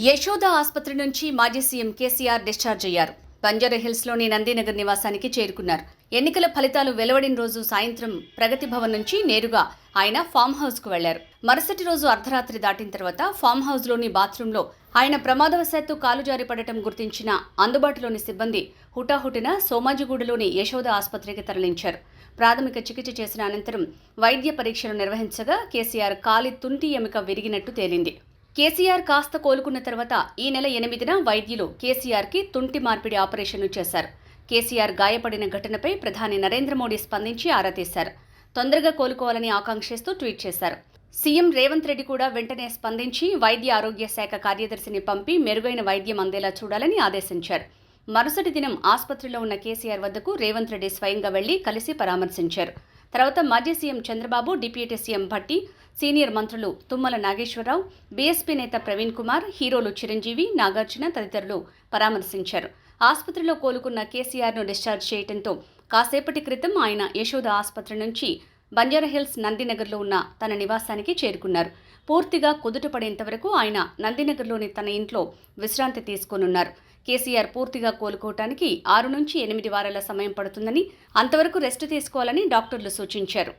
యశోద ఆసుపత్రి నుంచి మాజీ సీఎం కేసీఆర్ డిశ్చార్జ్ అయ్యారు. బంజారాహిల్స్లోని నందినగర్ నివాసానికి చేరుకున్నారు. ఎన్నికల ఫలితాలు వెలువడిన రోజు సాయంత్రం ప్రగతి భవన్ నుంచి నేరుగా ఆయన ఫామ్ హౌస్కు వెళ్లారు. మరుసటి రోజు అర్ధరాత్రి దాటిన తర్వాత ఫామ్ హౌస్లోని బాత్రూంలో ఆయన ప్రమాదవశాత్తు కాలు జారి పడటం గుర్తించిన అందుబాటులోని సిబ్బంది హుటాహుటిన సోమాజిగూడలోని యశోద ఆసుపత్రికి తరలించారు. ప్రాథమిక చికిత్స చేసిన అనంతరం వైద్య పరీక్షలు నిర్వహించగా కేసీఆర్ కాలి తుంటి ఎముక విరిగినట్టు తేలింది. కేసీఆర్ కాస్త కోలుకున్న తర్వాత ఈ నెల 8న వైద్యులు కేసీఆర్కి తుంటి మార్పిడి ఆపరేషన్ను చేశారు. కేసీఆర్ గాయపడిన ఘటనపై ప్రధాని నరేంద్ర మోడీ స్పందించి ఆరా తీశారు. తొందరగా కోలుకోవాలని ఆకాంక్షిస్తూ ట్వీట్ చేశారు. సీఎం రేవంత్ రెడ్డి కూడా వెంటనే స్పందించి వైద్య ఆరోగ్య శాఖ కార్యదర్శిని పంపి మెరుగైన వైద్యం అందేలా చూడాలని ఆదేశించారు. మరుసటి దినం ఆసుపత్రిలో ఉన్న కేసీఆర్ వద్దకు రేవంత్ రెడ్డి స్వయంగా వెళ్లి కలిసి పరామర్శించారు. తర్వాత మాజీ CM Chandrababu, deputy CM Bhatti, senior మంత్రులు తుమ్మల నాగేశ్వరరావు, బీఎస్పీ నేత ప్రవీణ్ కుమార్, హీరోలు చిరంజీవి, నాగార్జున తదితరులు పరామర్శించారు. ఆసుపత్రిలో కోలుకున్న కేసీఆర్ను డిశ్చార్జ్ చేయడంతో కాసేపటి క్రితం ఆయన యశోద ఆసుపత్రి నుంచి బంజారాహిల్స్ నందినగర్లో ఉన్న తన నివాసానికి చేరుకున్నారు. పూర్తిగా కుదుటపడేంత వరకు ఆయన నందినగర్లోని తన ఇంట్లో విశ్రాంతి తీసుకోనున్నారు. కేసీఆర్ పూర్తిగా కోలుకోవటానికి 6 నుంచి 8 వారాల సమయం పడుతుందని, అంతవరకు రెస్ట్ తీసుకోవాలని డాక్టర్లు సూచించారు.